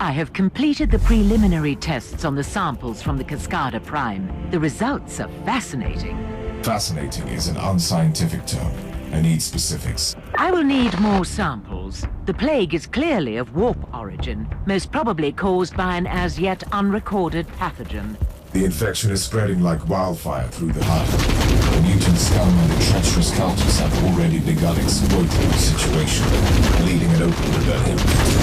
I have completed the preliminary tests on the samples from the Cascada Prime. The results are fascinating. Fascinating is an unscientific term. I need specifics. I will need more samples. The plague is clearly of warp origin, most probably caused by an as yet unrecorded pathogen. The infection is spreading like wildfire through the hive. The mutant scum and the treacherous cultists have already begun exploiting the situation, leaving it open rebellion.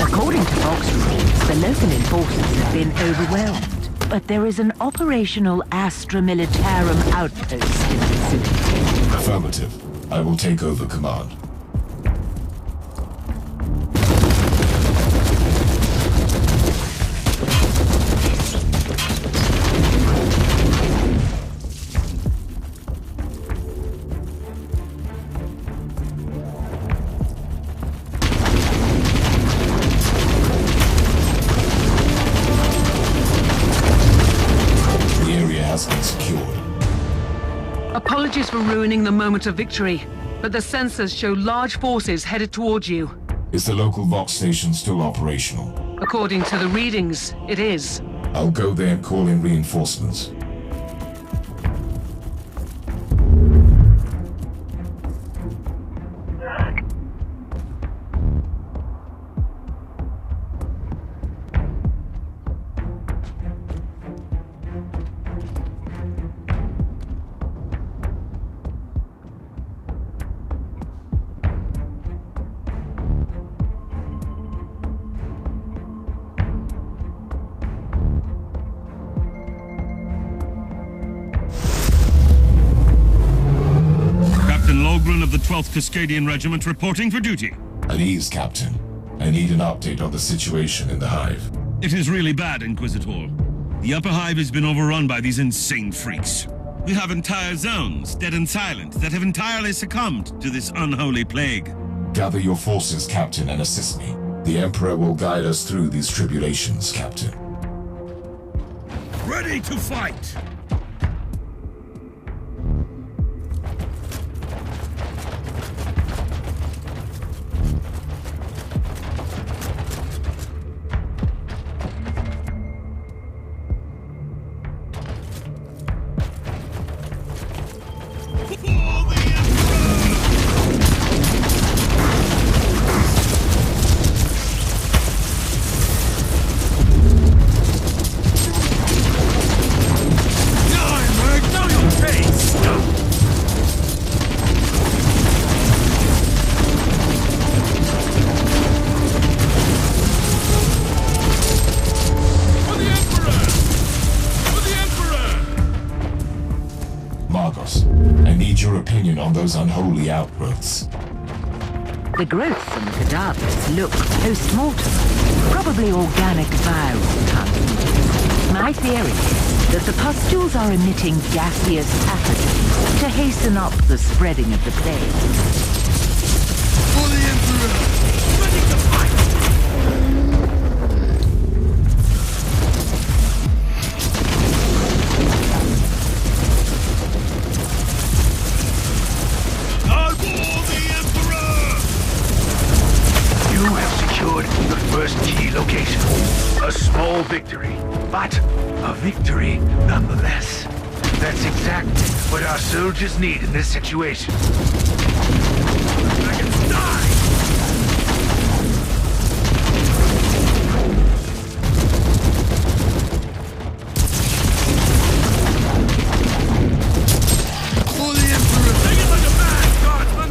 According to Vox reports, the local enforcers have been overwhelmed. But there is an operational Astra Militarum outpost in the vicinity. Affirmative. I will take over command. Apologies for ruining the moment of victory, but the sensors show large forces headed towards you. Is the local Vox station still operational? According to the readings, it is. I'll go there and call in reinforcements. Of the 12th Cascadian Regiment reporting for duty. At ease, Captain. I need an update on the situation in the hive. It is really bad, Inquisitor. The upper hive has been overrun by these insane freaks. We have entire zones, dead and silent, that have entirely succumbed to this unholy plague. Gather your forces, Captain, and assist me. The Emperor will guide us through these tribulations, Captain. Ready to fight! On those unholy outgrowths. The growths and cadavers look post-mortem, probably organic viral transmitters. My theory is that the pustules are emitting gaseous pathogens to hasten up the spreading of the plague. For the Emperor! Ready to fight! The first key location. A small victory, but a victory nonetheless. That's exactly what our soldiers need in this situation. Dragons die! For the Emperor! Take it like a man, guardsman!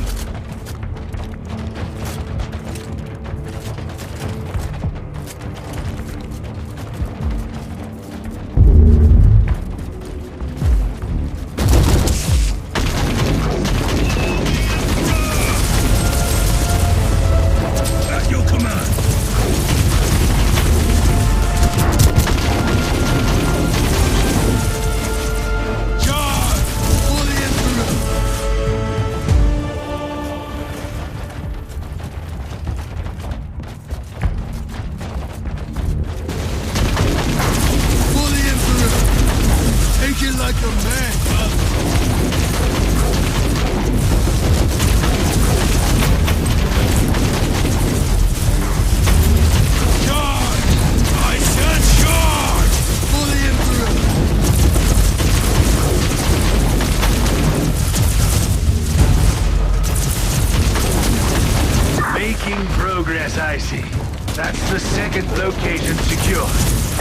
Second location secure.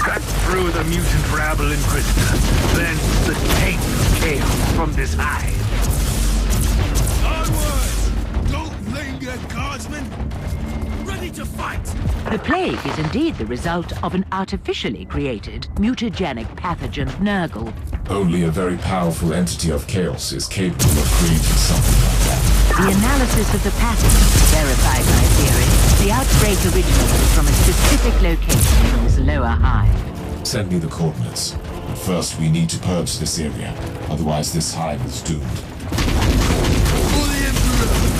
Cut through the mutant rabble Inquisitor. Cleanse the taint of chaos from this hive. Onwards! Don't linger, guardsmen! Ready to fight! The plague is indeed the result of an artificially created mutagenic pathogen Nurgle. Only a very powerful entity of chaos is capable of creating something like that. The analysis of the pathogen verified my theory. The outbreak originated from a specific location in this lower hive. Send me the coordinates. But first we need to purge this area. Otherwise this hive is doomed. For the Emperor!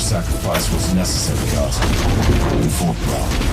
sacrifice was necessary, Guardsman. You fought well.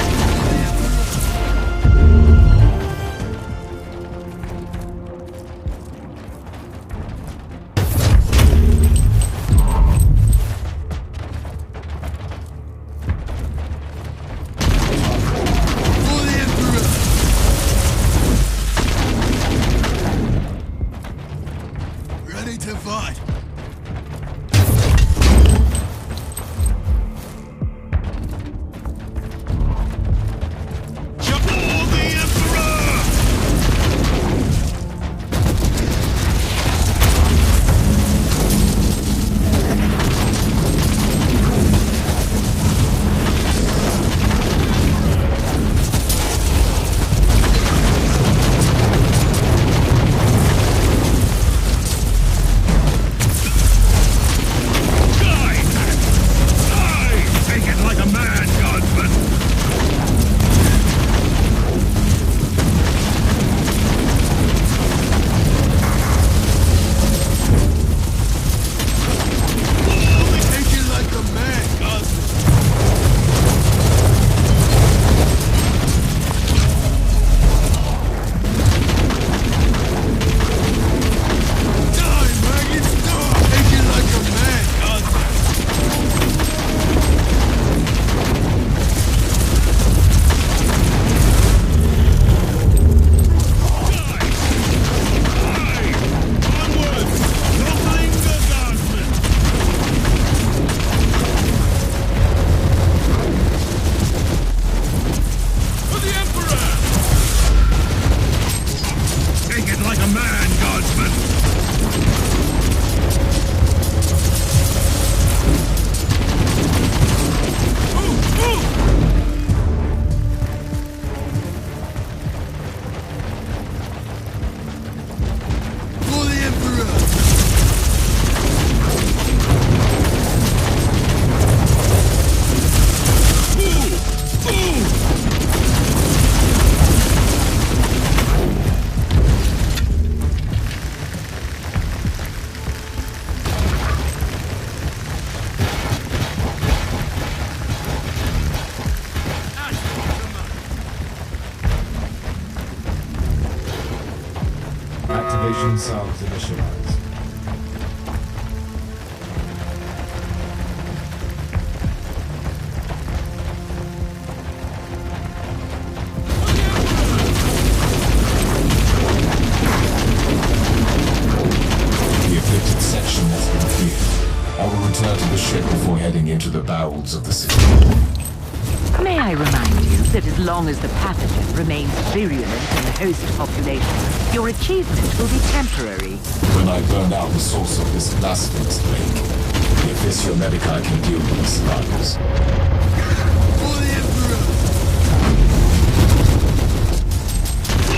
engine sounds initialized. The afflicted section has been cleared. I will return to the ship before heading into the bowels of the city. May I remind you that as long as the pathogen remains virulent in the host population, your achievement will be temporary. When I burn out the source of this blasphemous plague, the Officio Medicae can deal with the survivors. For the Emperor!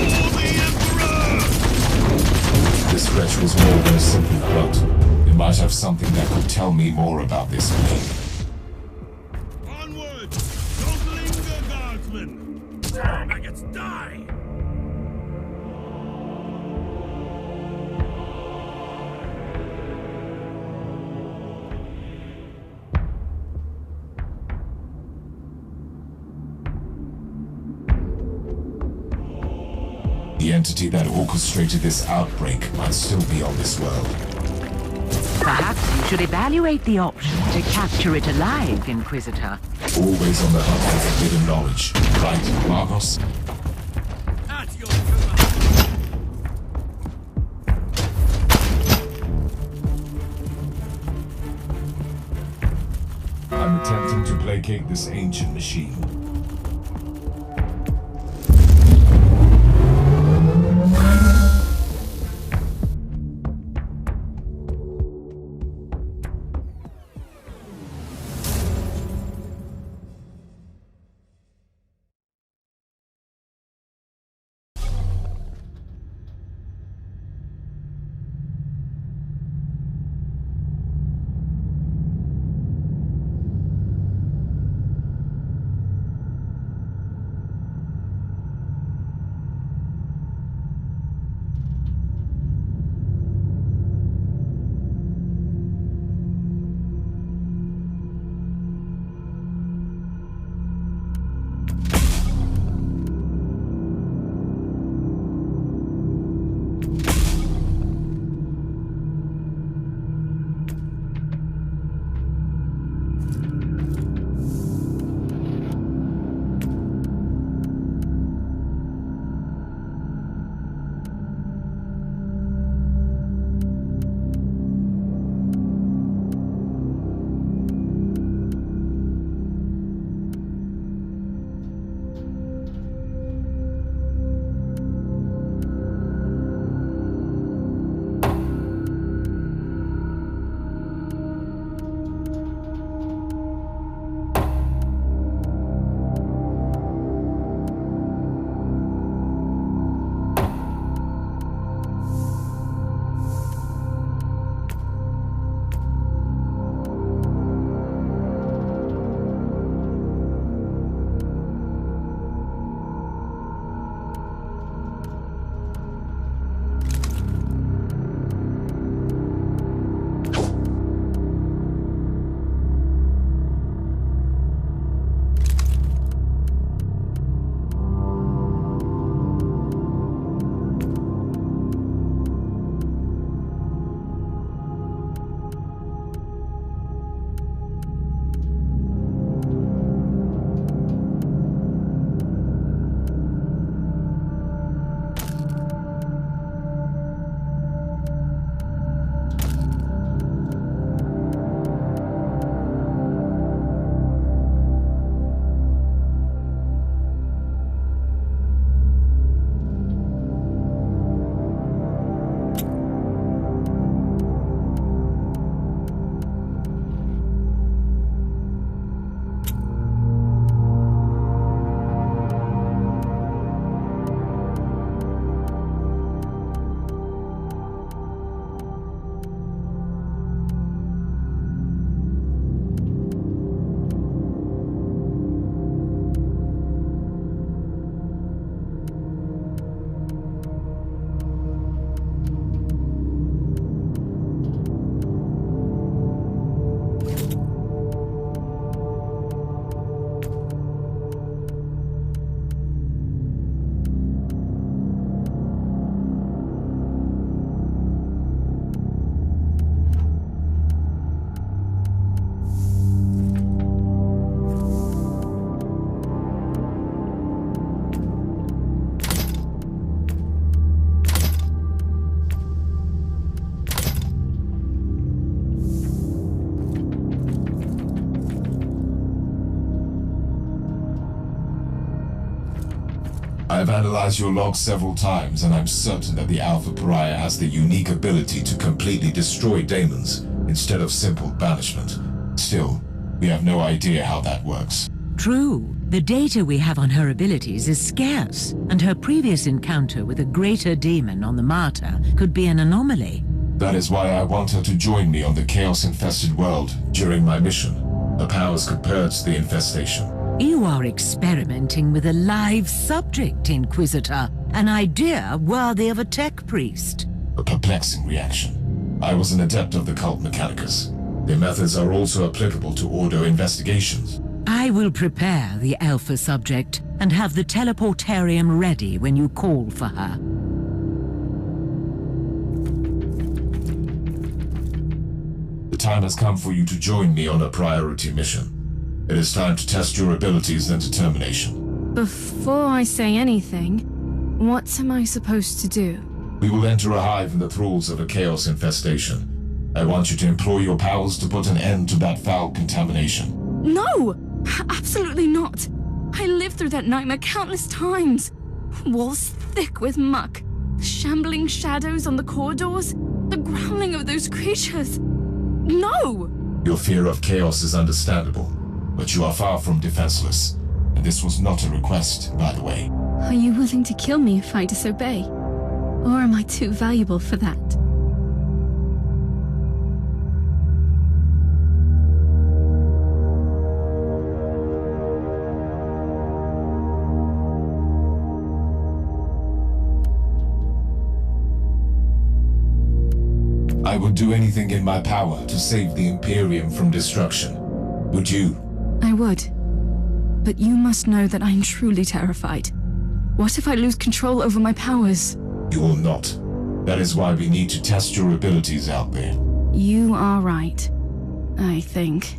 For the Emperor! This wretch was more than a simple grunt. It might have something that could tell me more about this plague. Onward! Don't linger, guardsmen! Maggots die! The entity that orchestrated this outbreak might still be on this world. Perhaps you should evaluate the option to capture it alive, Inquisitor. Always on the hunt for forbidden knowledge. Right, Marcos? At your command! I'm attempting to placate this ancient machine. I have analyzed your logs several times, and I'm certain that the Alpha Pariah has the unique ability to completely destroy daemons instead of simple banishment. Still, we have no idea how that works. True. The data we have on her abilities is scarce, and her previous encounter with a greater demon on the Martyr could be an anomaly. That is why I want her to join me on the chaos-infested world during my mission. Her powers could purge the infestation. You are experimenting with a live subject, Inquisitor. An idea worthy of a tech priest. A perplexing reaction. I was an adept of the cult Mechanicus. Their methods are also applicable to Ordo investigations. I will prepare the Alpha subject and have the teleportarium ready when you call for her. The time has come for you to join me on a priority mission. It is time to test your abilities and determination. Before I say anything, what am I supposed to do? We will enter a hive in the thralls of a chaos infestation. I want you to employ your powers to put an end to that foul contamination. No! Absolutely not! I lived through that nightmare countless times. Walls thick with muck, shambling shadows on the corridors, the growling of those creatures. No! Your fear of chaos is understandable, but you are far from defenseless. And this was not a request, by the way. Are you willing to kill me if I disobey? Or am I too valuable for that? I would do anything in my power to save the Imperium from destruction. Would you? I would. But you must know that I'm truly terrified. What if I lose control over my powers? You will not. That is why we need to test your abilities out there. You are right. I think.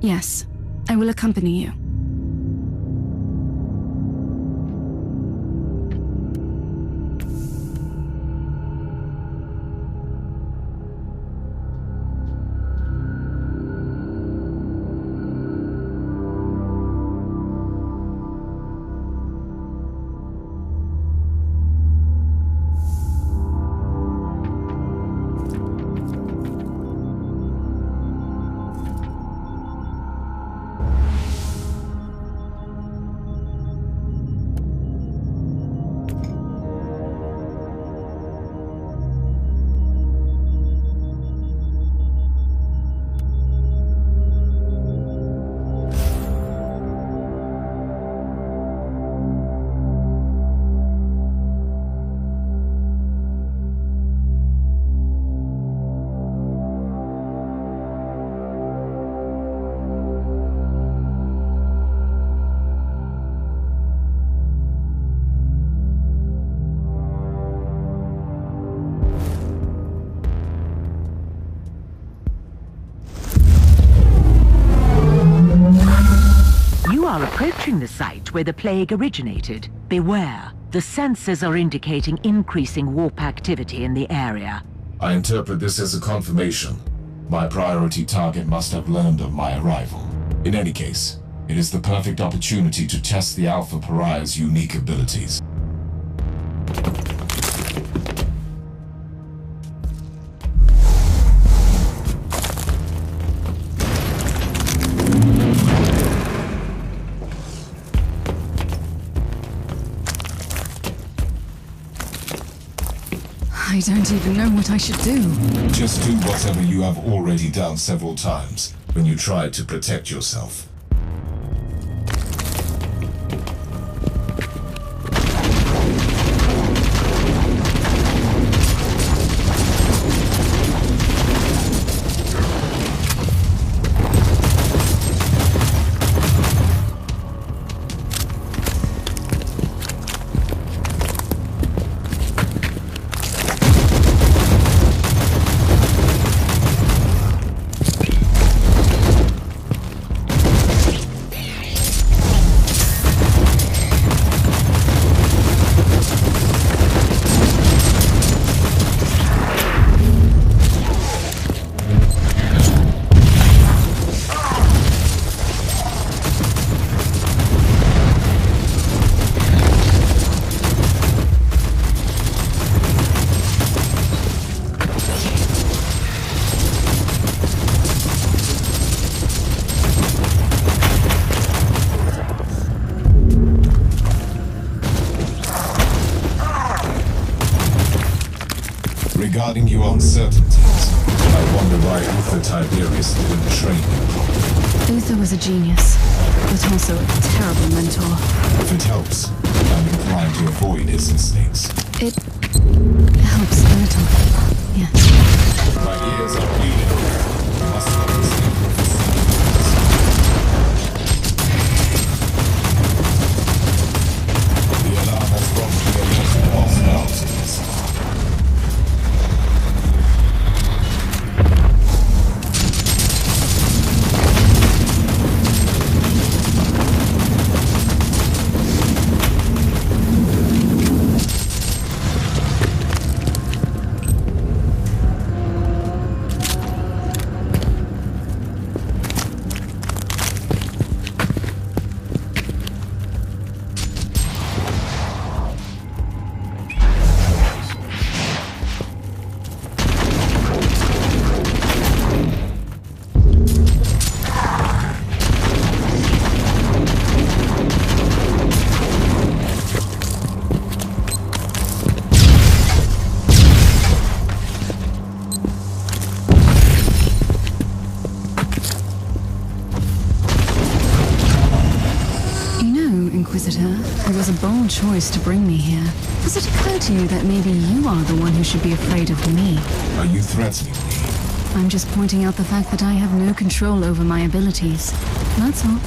Yes, I will accompany you. You are approaching the site where the plague originated. Beware. The sensors are indicating increasing warp activity in the area. I interpret this as a confirmation. My priority target must have learned of my arrival. In any case, it is the perfect opportunity to test the Alpha Pariah's unique abilities. I don't even know what I should do. Just do whatever you have already done several times when you tried to protect yourself. Curious didn't train you properly. Uther was a genius, but also a terrible mentor. If it helps, I'm inclined to avoid his instincts. It helps a little, yes. My ears are bleeding. You must understand Profecy. The alarm has probably alerted lost valves in this. Inquisitor, it was a bold choice to bring me here. Does it occur to you that maybe you are the one who should be afraid of me? Are you threatening me? I'm just pointing out the fact that I have no control over my abilities. That's all.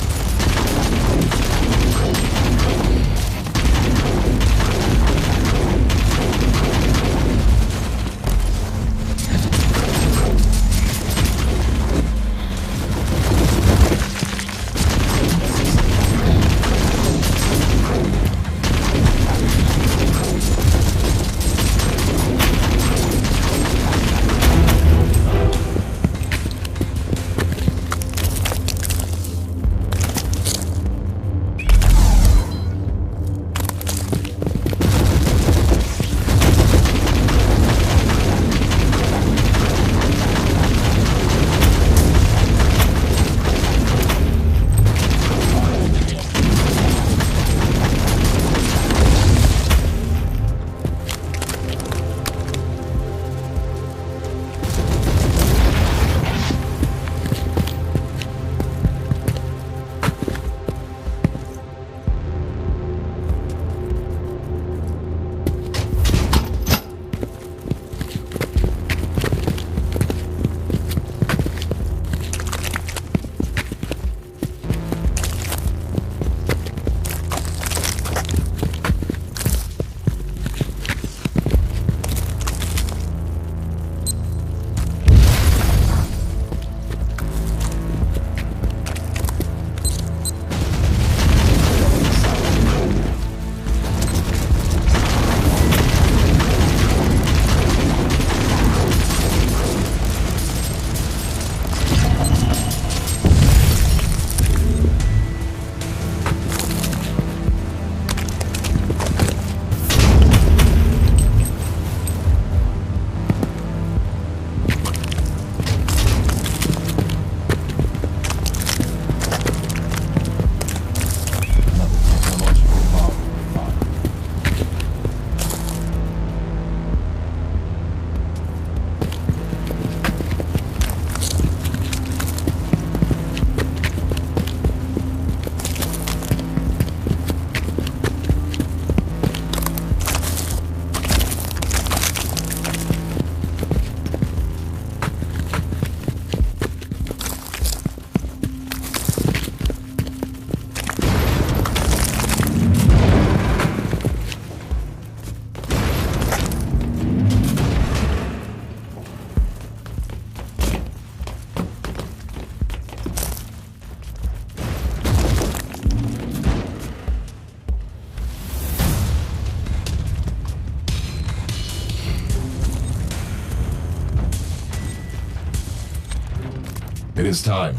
It is time.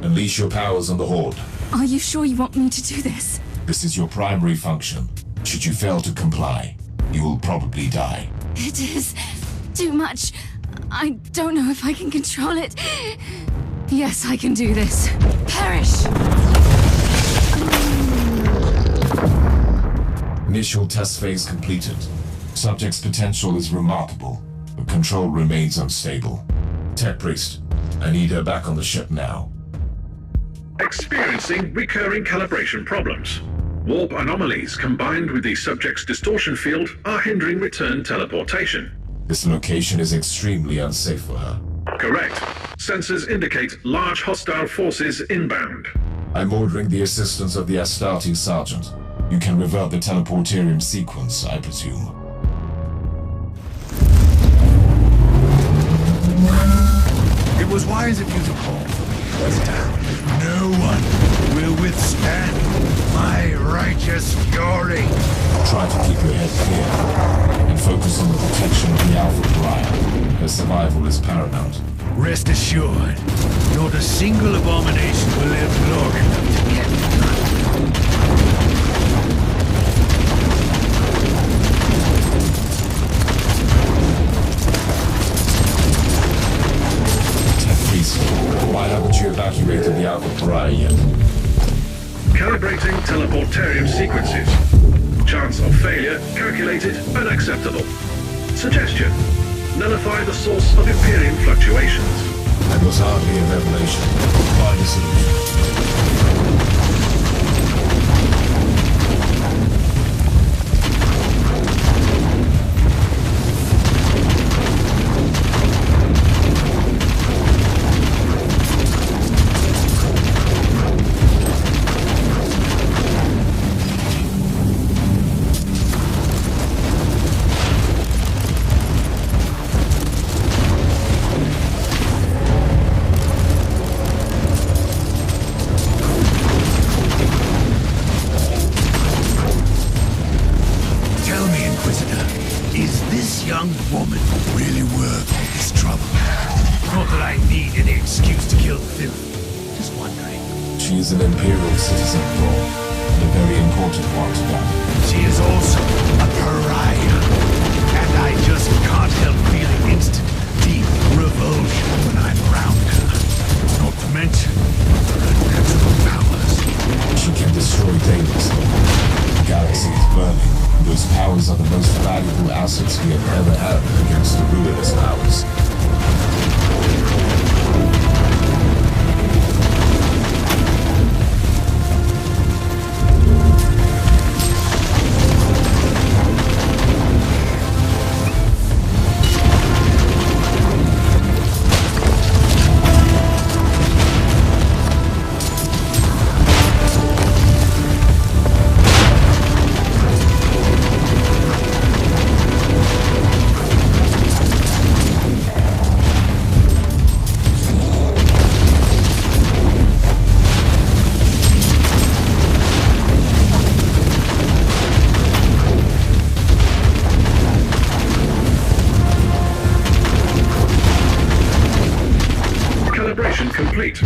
Unleash your powers on the Horde. Are you sure you want me to do this? This is your primary function. Should you fail to comply, you will probably die. It is too much. I don't know if I can control it. Yes, I can do this. Perish! Initial test phase completed. Subject's potential is remarkable, but control remains unstable. Tech Priest, I need her back on the ship now. Experiencing recurring calibration problems. Warp anomalies combined with the subject's distortion field are hindering return teleportation. This location is extremely unsafe for her. Correct. Sensors indicate large hostile forces inbound. I'm ordering the assistance of the Astarte Sergeant. You can revert the teleporterium sequence, I presume. It was wise of you to call for me, Inquisitor. No one will withstand my righteous fury. Try to keep your head clear and focus on the protection of the Alpha Pariah. Her survival is paramount. Rest assured, not a single abomination will live long enough to get me. Why haven't you evacuated the Alpha Pariah yet? Calibrating teleporterium sequences. Chance of failure calculated unacceptable. Suggestion: nullify the source of Imperium fluctuations. That was hardly a revelation. Find a solution. She is an Imperial citizen, Thor, and a very important one to that. She is also a pariah, and I just can't help feeling instant, deep revulsion when I'm around her. Not to mention her natural powers. She can destroy demons. The galaxy is burning. Those powers are the most valuable assets we have ever had against the ruinous powers. Complete.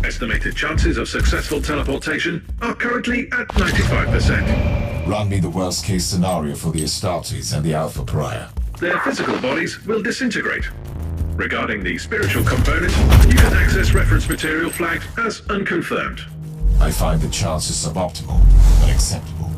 Estimated chances of successful teleportation are currently at 95%. Run me the worst-case scenario for the Astartes and the Alpha Pariah. Their physical bodies will disintegrate. Regarding the spiritual component, you can access reference material flagged as unconfirmed. I find the chances suboptimal, but acceptable.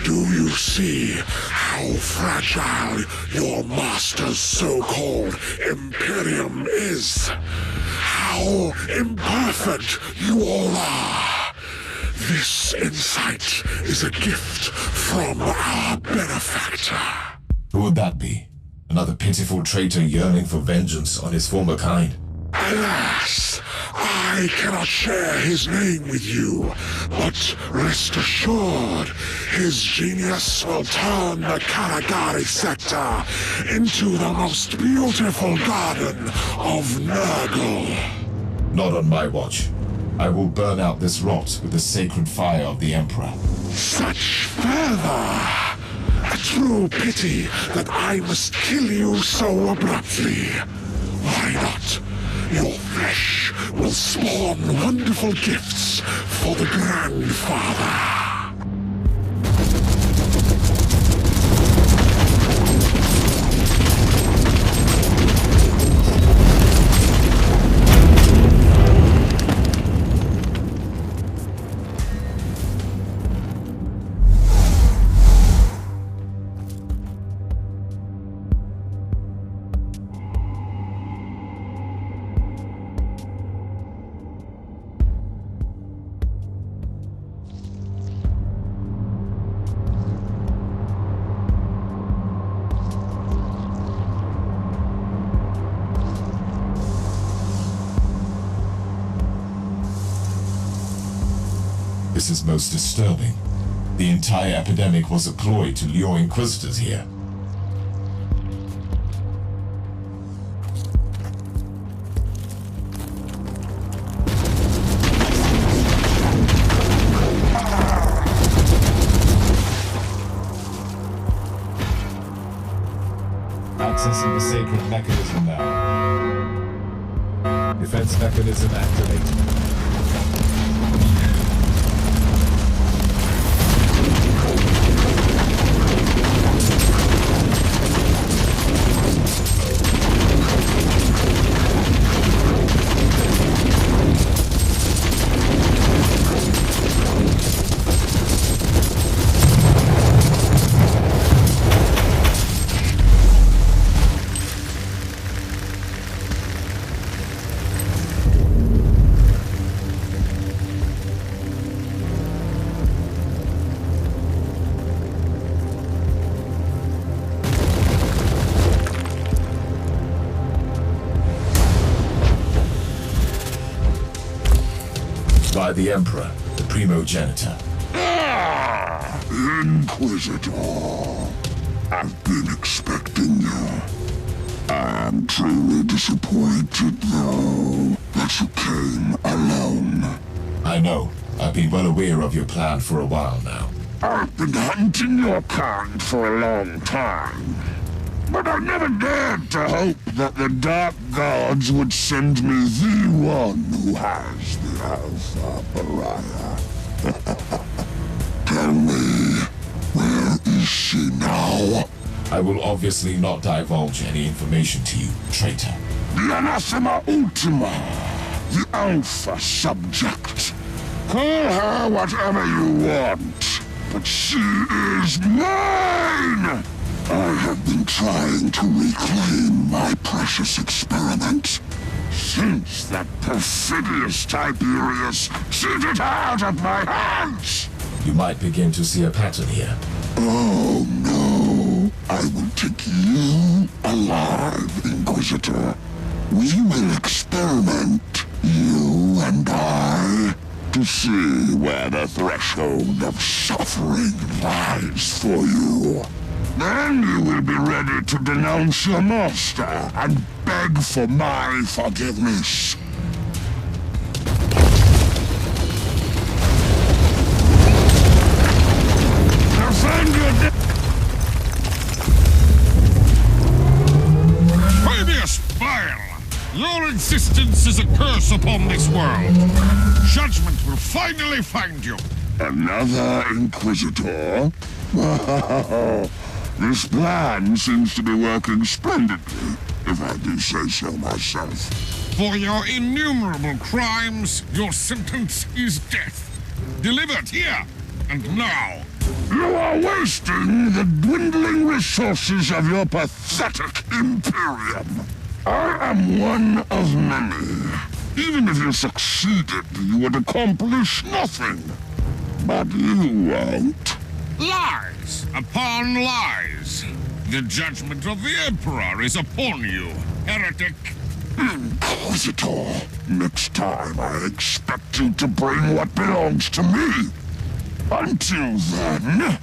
Do you see how fragile your master's so-called Imperium is? How how imperfect you all are. This insight is a gift from our benefactor. Who would that be? Another pitiful traitor yearning for vengeance on his former kind? Alas, I cannot share his name with you, but rest assured, his genius will turn the Karagari sector into the most beautiful garden of Nurgle. Not on my watch. I will burn out this rot with the sacred fire of the Emperor. Such fervor! A true pity that I must kill you so abruptly. Why not? Your flesh will spawn wonderful gifts for the Grandfather. This is most disturbing. The entire epidemic was a ploy to lure Inquisitors here. Accessing the sacred mechanism now. Defense mechanism activated. By the Emperor, the primogenitor. Inquisitor, I've been expecting you. I am truly disappointed, though, that you came alone. I know. I've been well aware of your plan for a while now. I've been hunting your kind for a long time. But I never dared to hope that the Dark Gods would send me the one who has the Alpha Pariah. Tell me, where is she now? I will obviously not divulge any information to you, traitor. The Anathema Ultima, the Alpha subject. Call her whatever you want, but she is mine! I have been trying to reclaim my precious experiment since that perfidious Tiberius cheated her out of my hands! You might begin to see a pattern here. Oh no, I will take you alive, Inquisitor. We will experiment, you and I, to see where the threshold of suffering lies for you. Then you will be ready to denounce your master and beg for my forgiveness. Defend your Previous vile! Your existence is a curse upon this world. Judgment will finally find you. Another Inquisitor? This plan seems to be working splendidly, if I do say so myself. For your innumerable crimes, your sentence is death. Delivered here and now. You are wasting the dwindling resources of your pathetic Imperium. I am one of many. Even if you succeeded, you would accomplish nothing. But you won't. Lies upon lies. The judgment of the Emperor is upon you, heretic. Inquisitor, next time I expect you to bring what belongs to me. Until then...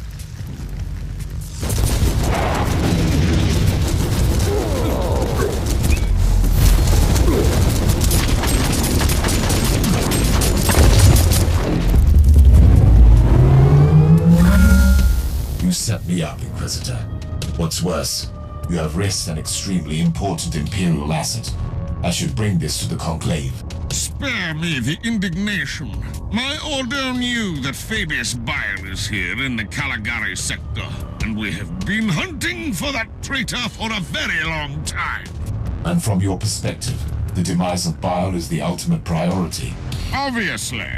You set me up, Inquisitor. What's worse, you have risked an extremely important Imperial asset. I should bring this to the Conclave. Spare me the indignation. My order knew that Fabius Bile is here in the Caligari sector, and we have been hunting for that traitor for a very long time. And from your perspective, the demise of Bile is the ultimate priority. Obviously.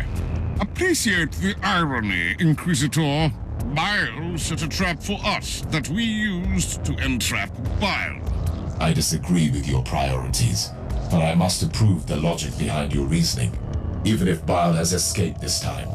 Appreciate the irony, Inquisitor. Bile set a trap for us that we used to entrap Bile. I disagree with your priorities, but I must approve the logic behind your reasoning, even if Bile has escaped this time.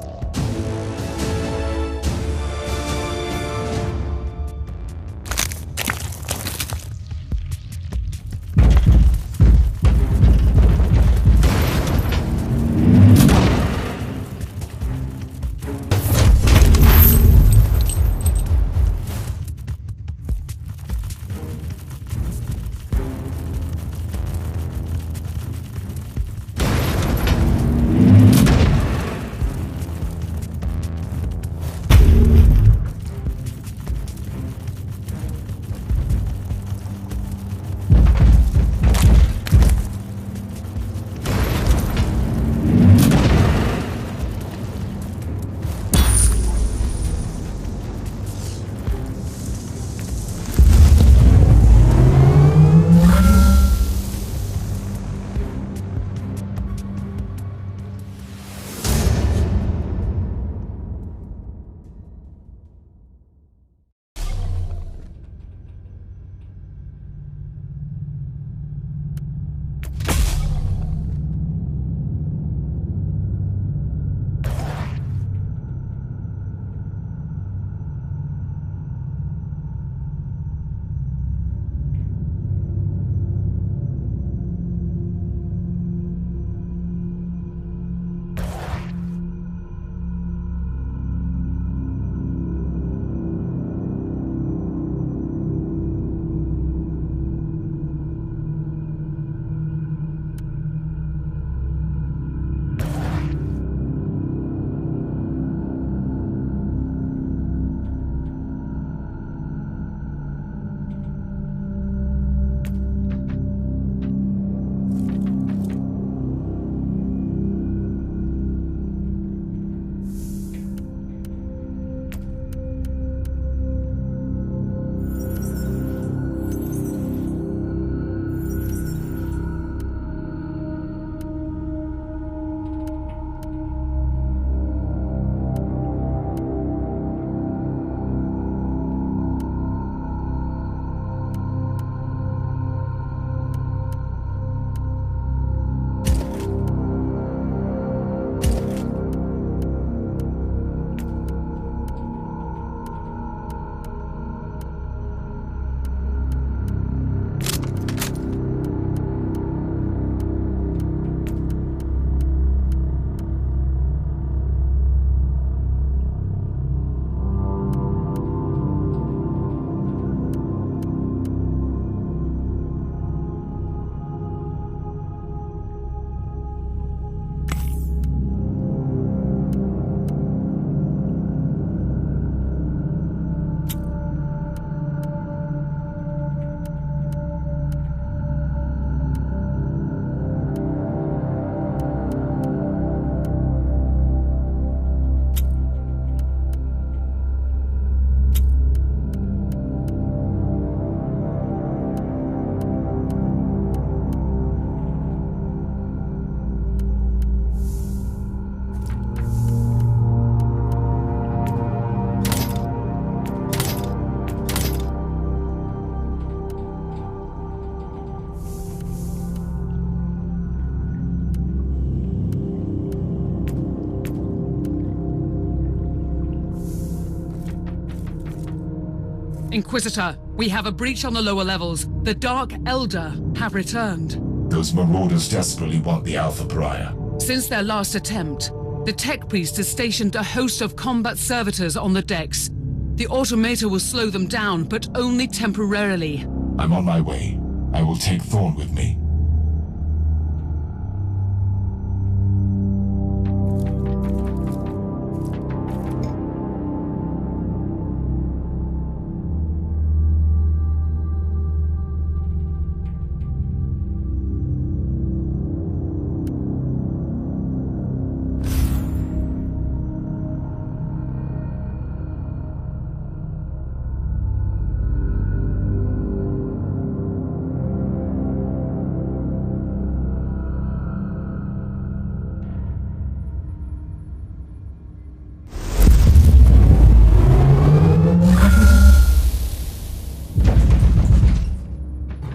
Inquisitor, we have a breach on the lower levels. The Dark Elder have returned. Those marauders desperately want the Alpha Pariah. Since their last attempt, the Tech Priest has stationed a host of combat servitors on the decks. The Automata will slow them down, but only temporarily. I'm on my way. I will take Thorn with me.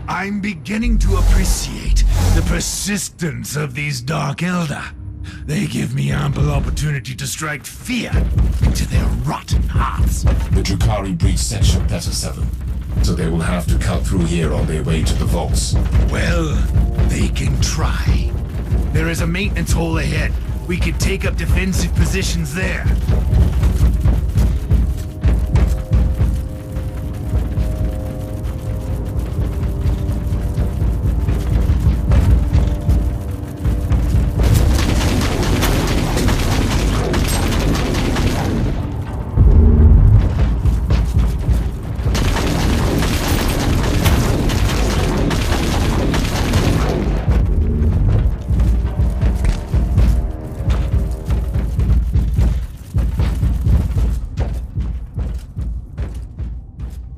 I'm beginning to appreciate the persistence of these Dark Elder. They give me ample opportunity to strike fear into their rotten hearts. The Drukhari breach section Theta 7, so they will have to cut through here on their way to the vaults. Well, they can try. There is a maintenance hole ahead. We could take up defensive positions there.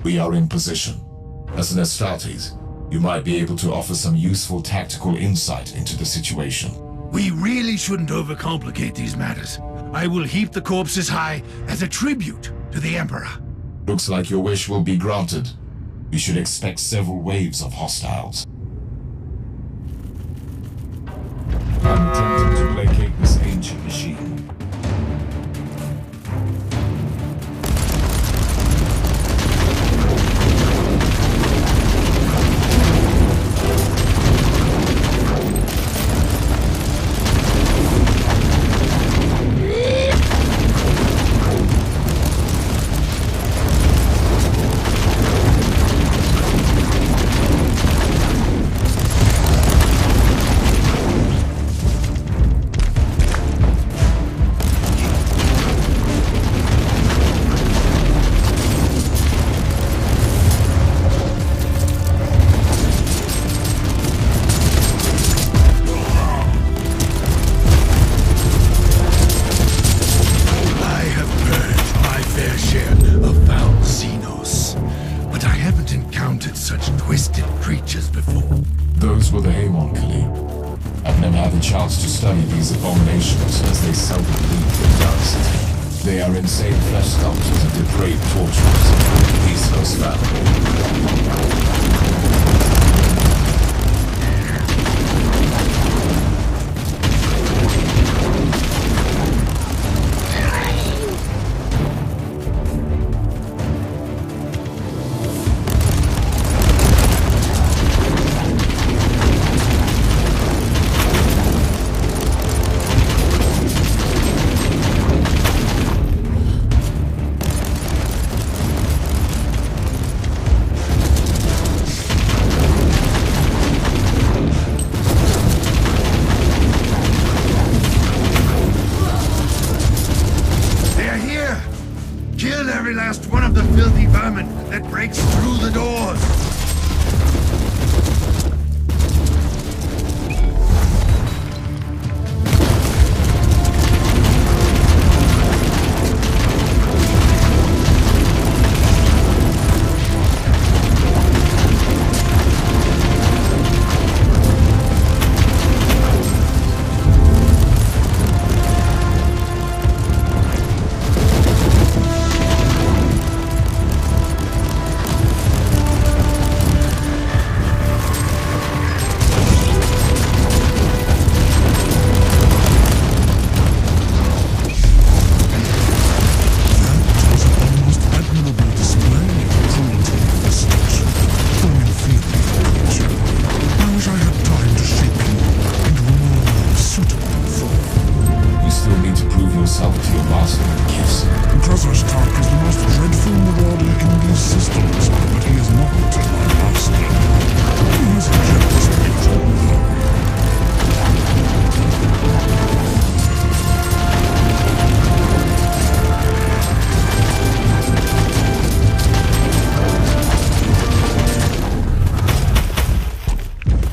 We are in position. As an Astartes, you might be able to offer some useful tactical insight into the situation. We really shouldn't overcomplicate these matters. I will heap the corpses high as a tribute to the Emperor. Looks like your wish will be granted. You should expect several waves of hostiles. I'm attempting to placate this ancient machine. Those were the Homunculi. I've never had the chance to study these abominations, as they seldom leave the dust. They are insane flesh sculptures and depraved torturers. Peaceless family. Every last one of the filthy vermin that breaks through the doors. yourself to your master and gifts. Professor Stark is the most dreadful marauder in these systems, but he is not my master. He is just a tool.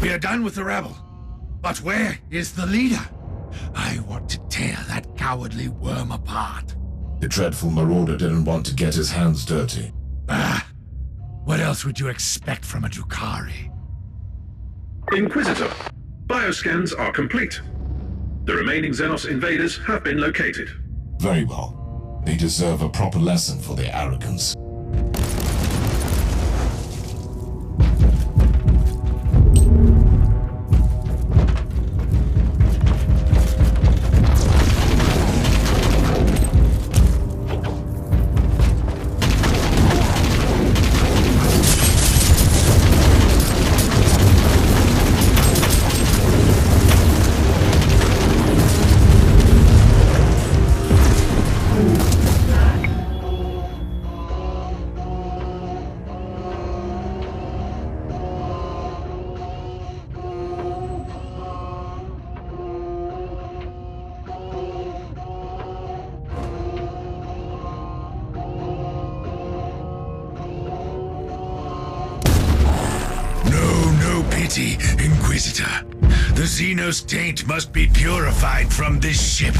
We are done with the rebel. But where is the leader? I want to tear that cowardly worm apart. The dreadful marauder didn't want to get his hands dirty. What else would you expect from a Drukhari? Inquisitor, bioscans are complete. The remaining Xenos invaders have been located. Very well. They deserve a proper lesson for their arrogance. Inquisitor, the Xenos taint must be purified from this ship.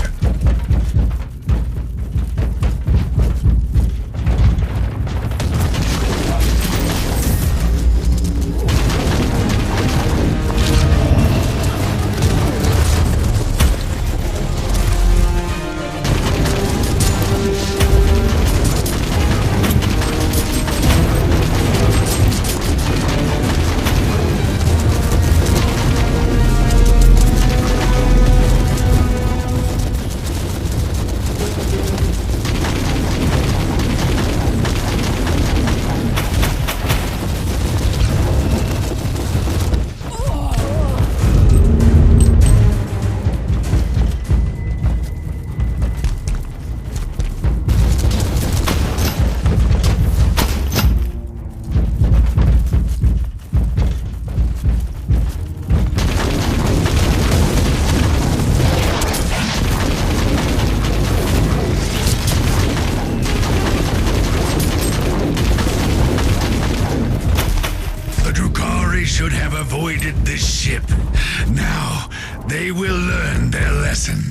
Should have avoided this ship. Now, they will learn their lesson.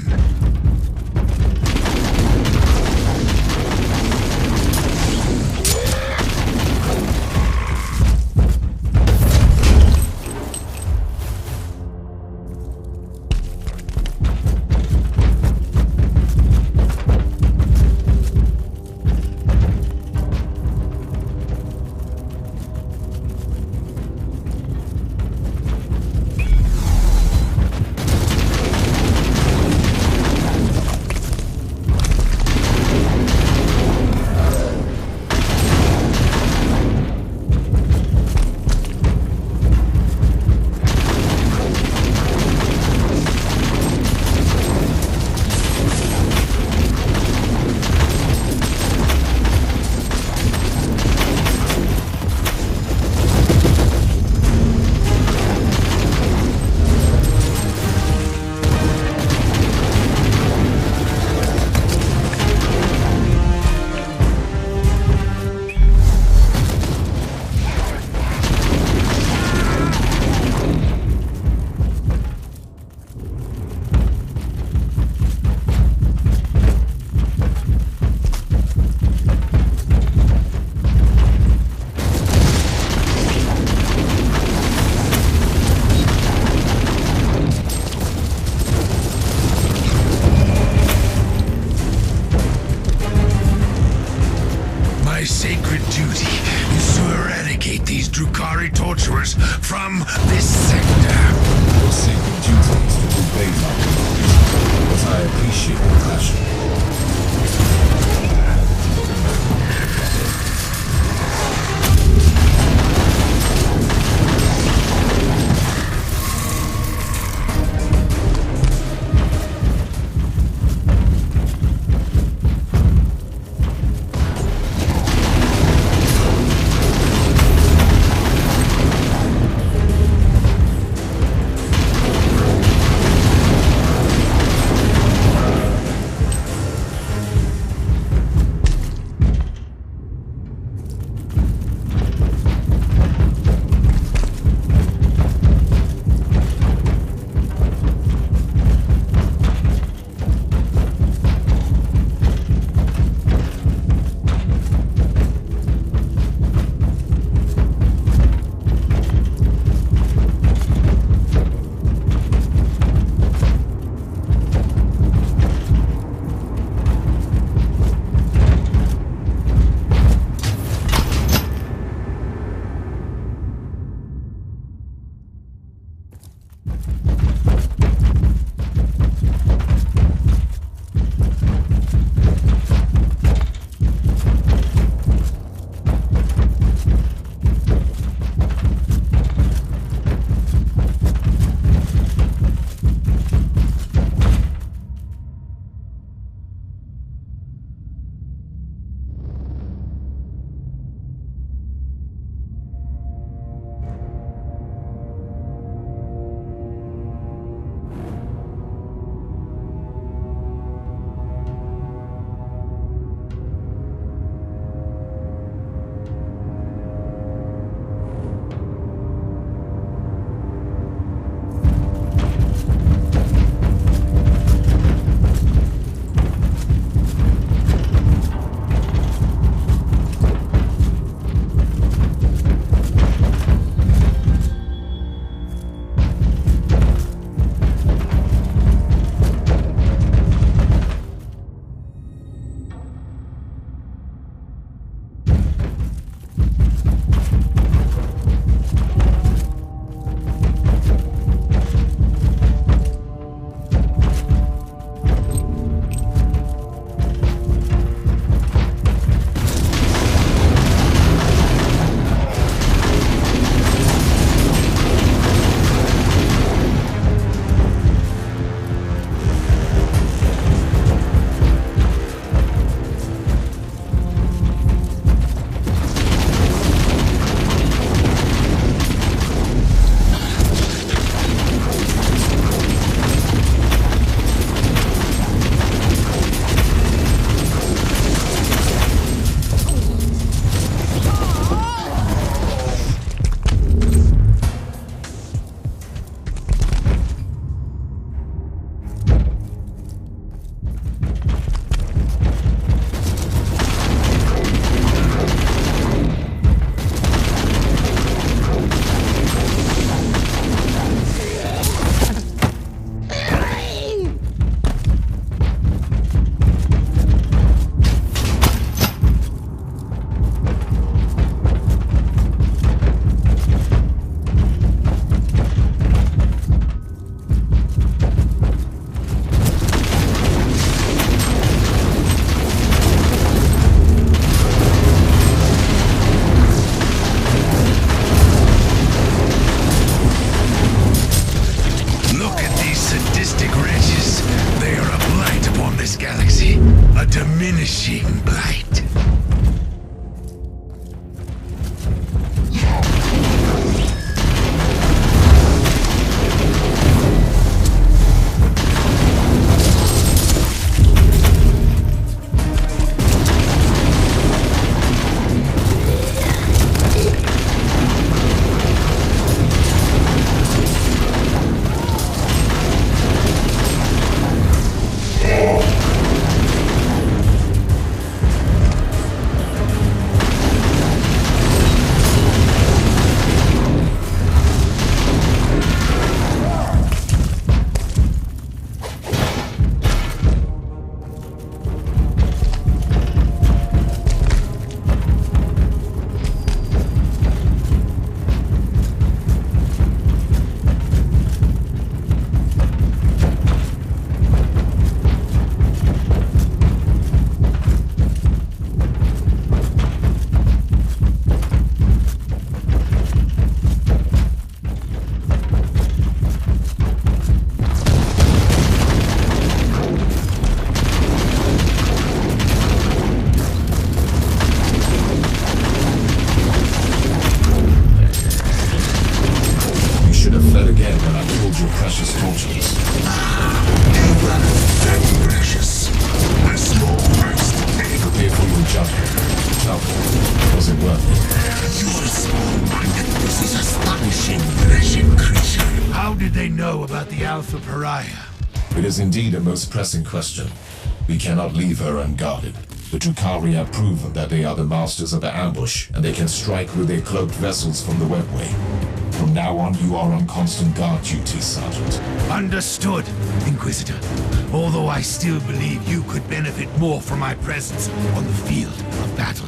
Drukhari torturers from this sector. Your sacred duty is to obey my orders, but I appreciate your passion. a diminishing blight. It is indeed a most pressing question. We cannot leave her unguarded. The Drukhari have proven that they are the masters of the ambush, and they can strike with their cloaked vessels from the webway. From now on, you are on constant guard duty, Sergeant. Understood, Inquisitor. Although I still believe you could benefit more from my presence on the field of battle.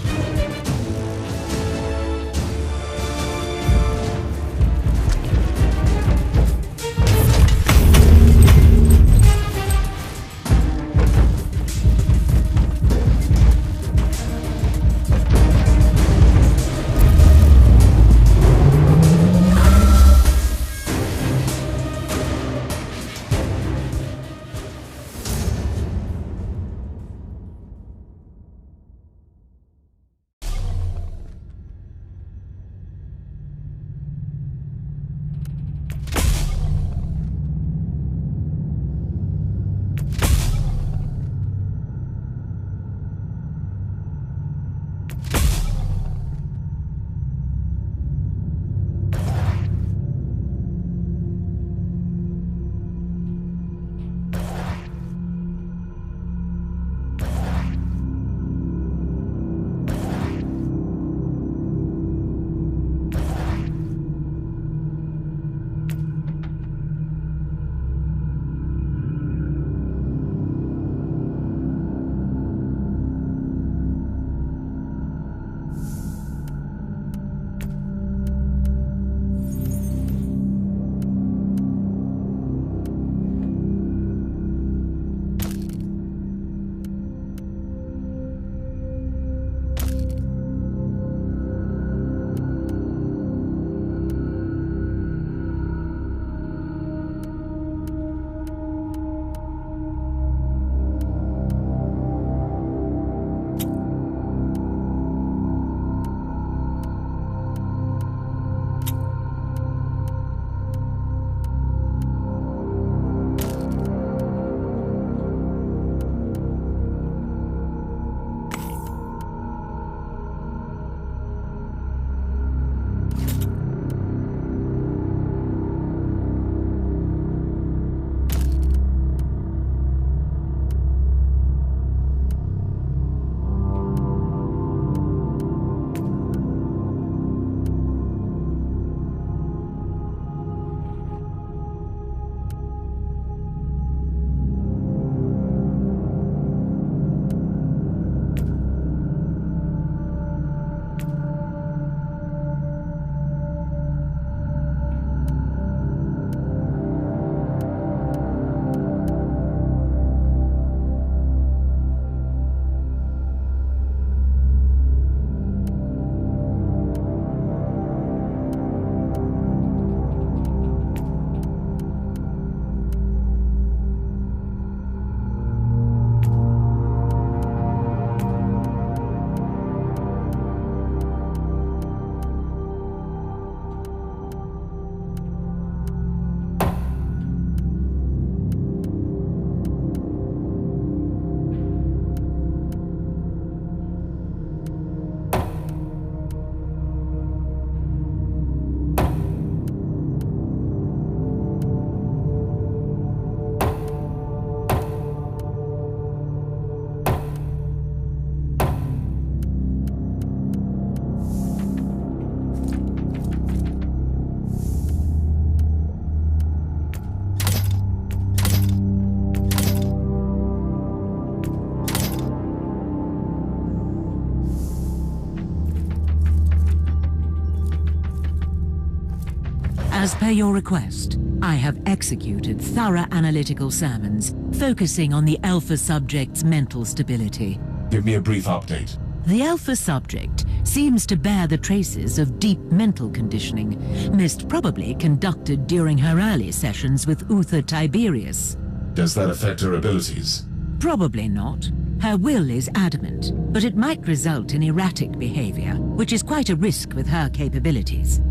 As per your request, I have executed thorough analytical sermons, focusing on the Alpha subject's mental stability. Give me a brief update. The Alpha subject seems to bear the traces of deep mental conditioning, most probably conducted during her early sessions with Uther Tiberius. Does that affect her abilities? Probably not. Her will is adamant, but it might result in erratic behavior, which is quite a risk with her capabilities.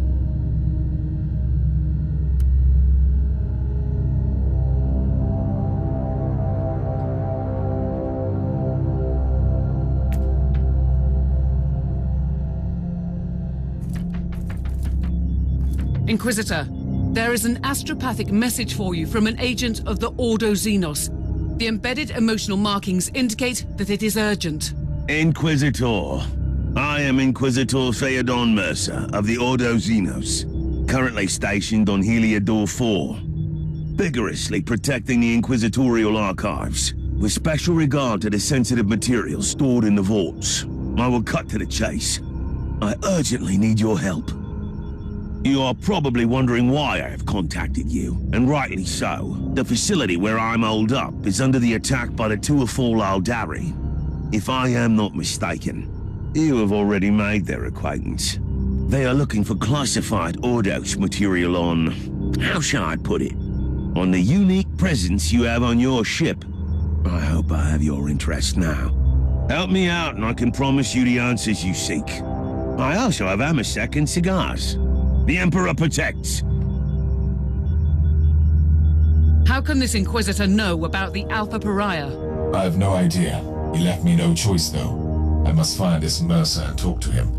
Inquisitor, there is an astropathic message for you from an agent of the Ordo Xenos. The embedded emotional markings indicate that it is urgent. Inquisitor. I am Inquisitor Theodon Mercer of the Ordo Xenos, currently stationed on Heliodor 4, vigorously protecting the Inquisitorial archives, with special regard to the sensitive materials stored in the vaults. I will cut to the chase. I urgently need your help. You are probably wondering why I have contacted you, and rightly so. The facility where I'm holed up is under the attack by the Tuatha Aldari. If I am not mistaken, you have already made their acquaintance. They are looking for classified Ordos material on... how shall I put it? On the unique presence you have on your ship. I hope I have your interest now. Help me out and I can promise you the answers you seek. I also have Amasek and cigars. The Emperor protects. How can this Inquisitor know about the Alpha Pariah? I have no idea. He left me no choice, though. I must find this Mercer and talk to him.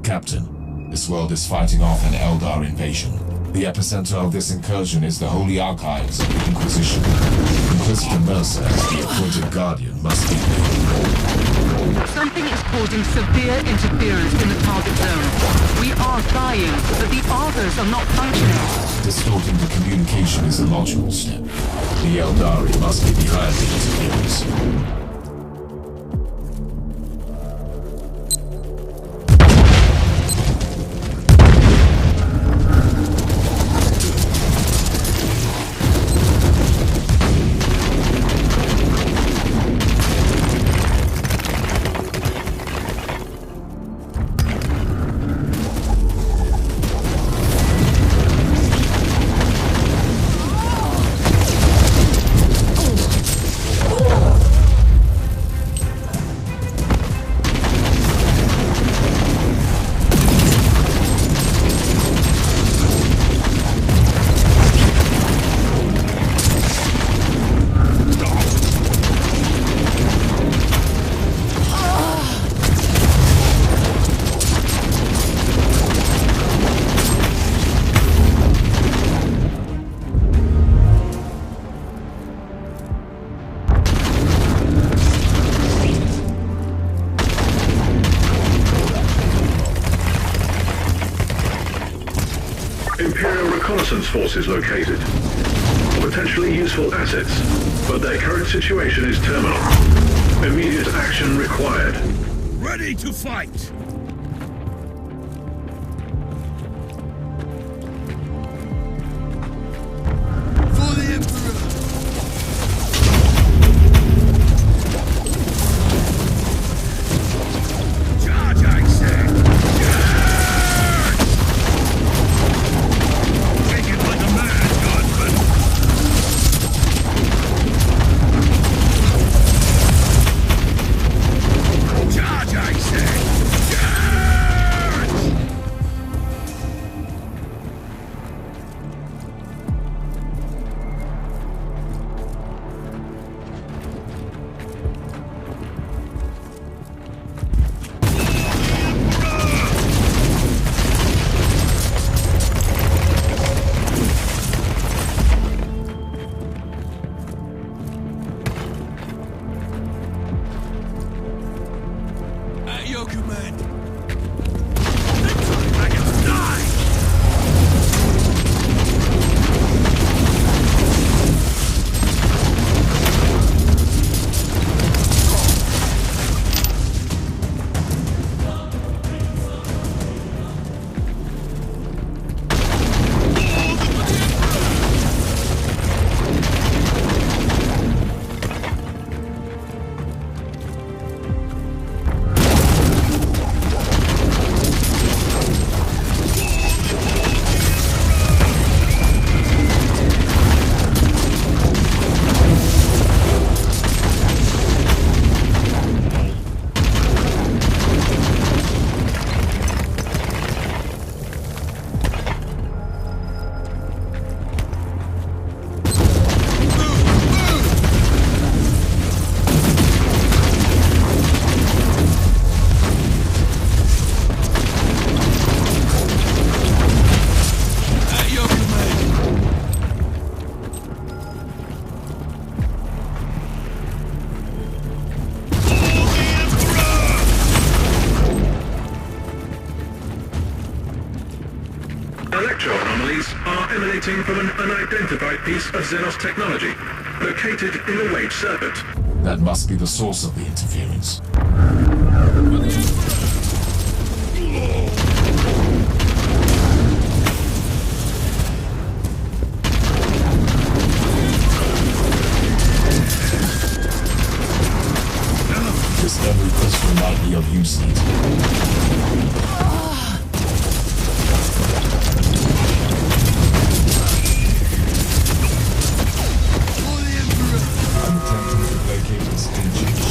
Captain, this world is fighting off an Eldar invasion. The epicenter of this incursion is the Holy Archives of the Inquisition. Inquisitor Mercer, as the appointed guardian, must be there. Something is causing severe interference in the target zone. We are trying, but the Arthurs are not functioning. Distorting the communication is a logical step. The Eldari must be behind the interference. Forces located. Potentially useful assets, but their current situation is terminal. Immediate action required. Ready to fight! For the Emperor! Charge, I say! Charge, I say! emanating from an unidentified piece of Xenos technology, located in the Wage Serpent. That must be the source of the interference. This memory crystal might be of use later. I'm attempting to locate this ancient ship.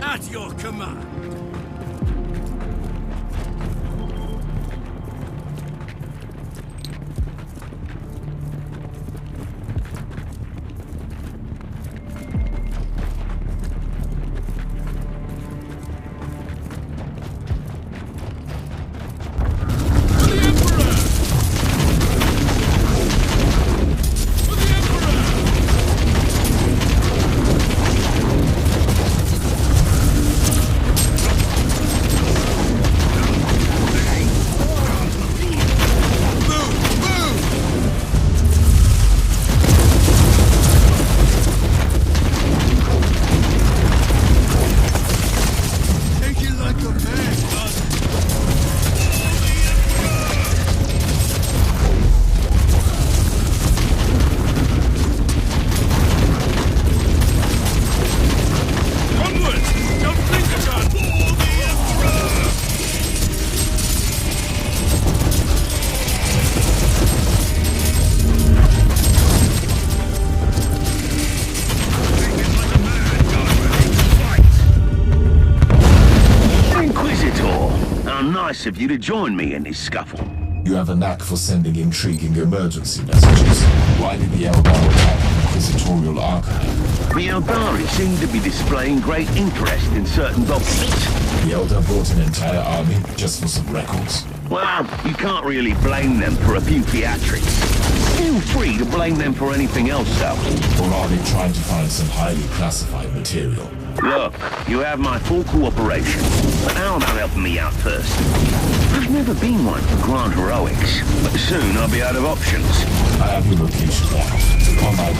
At your command. Nice of you to join me in this scuffle. You have a knack for sending intriguing emergency messages. Why did the Eldar attack the Inquisitorial Archive? The Eldari seem to be displaying great interest in certain documents. The Eldar brought an entire army just for some records. Well, you can't really blame them for a few theatrics. Feel free to blame them for anything else, though. Or are they trying to find some highly classified material? Look, you have my full cooperation, but how about helping me out first? I've never been one for grand heroics, but soon I'll be out of options. I have your location now. On my way.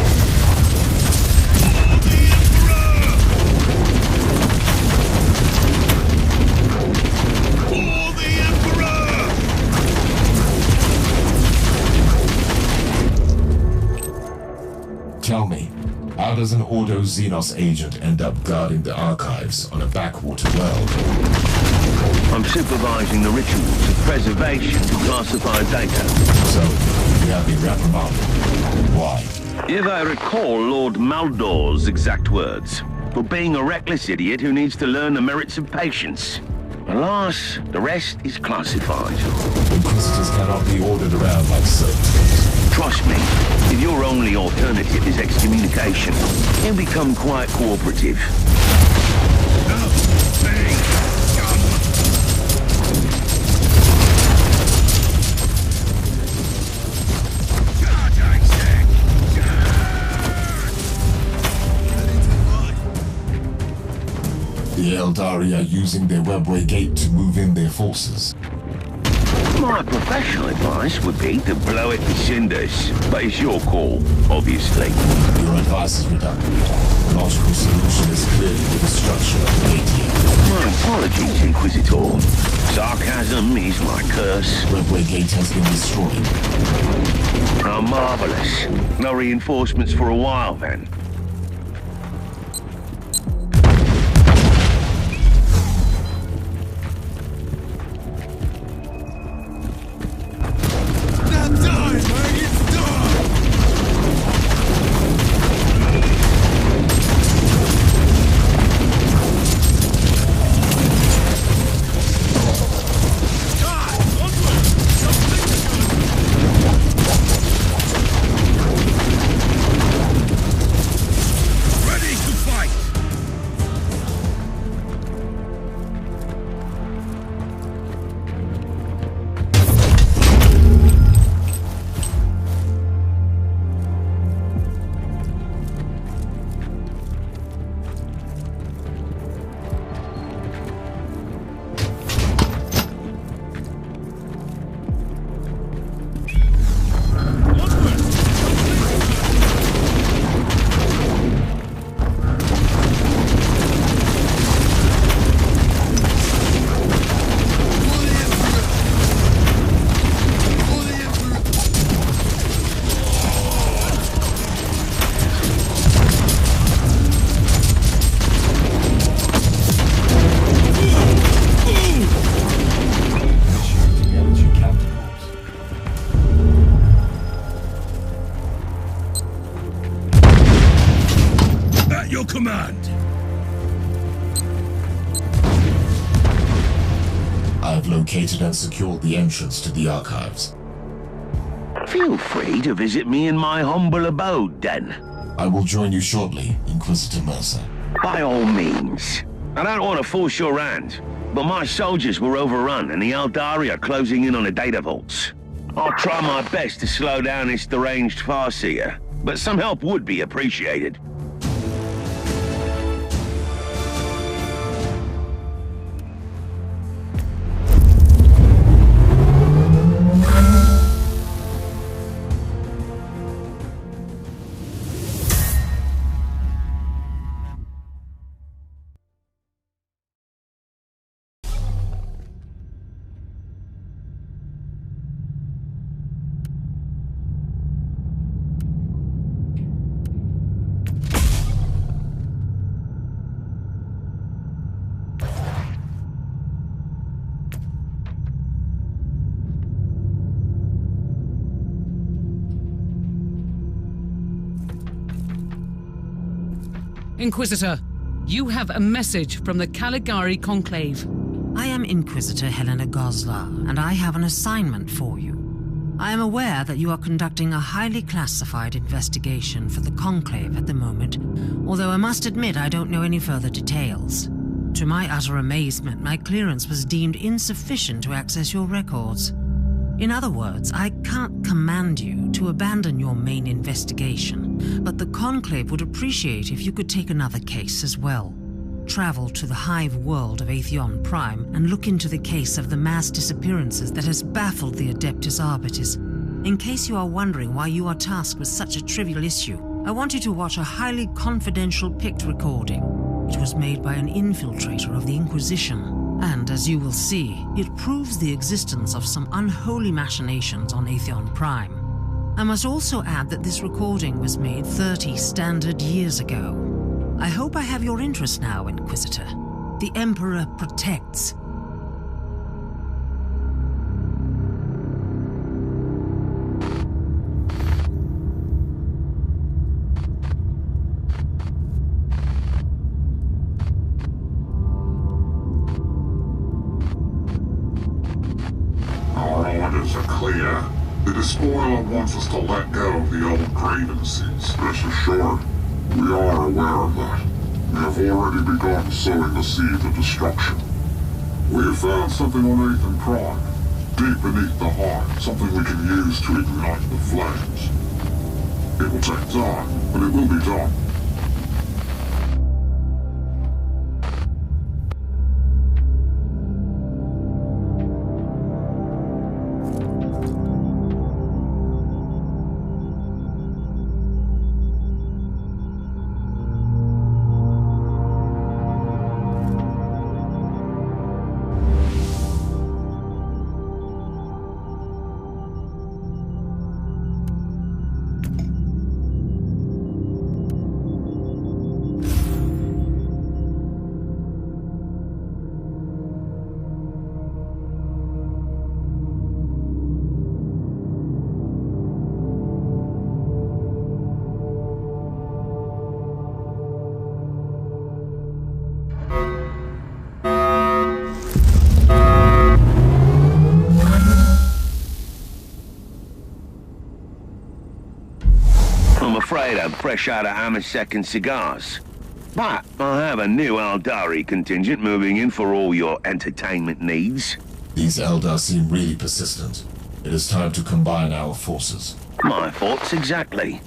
Tell me, how does an Ordo Xenos agent end up guarding the archives on a backwater world? I'm supervising the rituals of preservation to classified data. So, you have been reprimanded. Why? If I recall Lord Maldor's exact words, for being a reckless idiot who needs to learn the merits of patience. Alas, the rest is classified. Inquisitors cannot be ordered around like servants. Trust me, if your only alternative is excommunication, he'll become quite cooperative. Eldari are using their webway gate to move in their forces. My professional advice would be to blow it to cinders, but it's your call, obviously. Your advice is redundant. The logical solution is clearly the destruction of the gate here. My apologies, Inquisitor. Sarcasm is my curse. Webway gate has been destroyed. Oh, marvelous. No reinforcements for a while, then. Located and secured the entrance to the archives. Feel free to visit me in my humble abode, then. I will join you shortly, Inquisitor Mercer. By all means. I don't want to force your hand, but my soldiers were overrun and the Eldari are closing in on the data vaults. I'll try my best to slow down this deranged Farseer, but some help would be appreciated. Inquisitor, you have a message from the Caligari Conclave. I am Inquisitor Helena Goslar, and I have an assignment for you. I am aware that you are conducting a highly classified investigation for the Conclave at the moment, although I must admit I don't know any further details. To my utter amazement, my clearance was deemed insufficient to access your records. In other words, I can't command you to abandon your main investigation, but the Conclave would appreciate if you could take another case as well. Travel to the hive world of Atheon Prime and look into the case of the mass disappearances that has baffled the Adeptus Arbitis. In case you are wondering why you are tasked with such a trivial issue, I want you to watch a highly confidential picked recording. It was made by an infiltrator of the Inquisition. And as you will see, it proves the existence of some unholy machinations on Atheon Prime. I must also add that this recording was made 30 standard years ago. I hope I have your interest now, Inquisitor. The Emperor protects. Clear. The despoiler wants us to let go of the old grievances. Rest assured, we are aware of that. We have already begun sowing the seeds of destruction. We have found something on Atheon Prime, deep beneath the heart, something we can use to ignite the flames. It will take time, but it will be done. have fresh out of Amasek and cigars. But I have a new Aldari contingent moving in for all your entertainment needs. These Eldar seem really persistent. It is time to combine our forces. My thoughts exactly.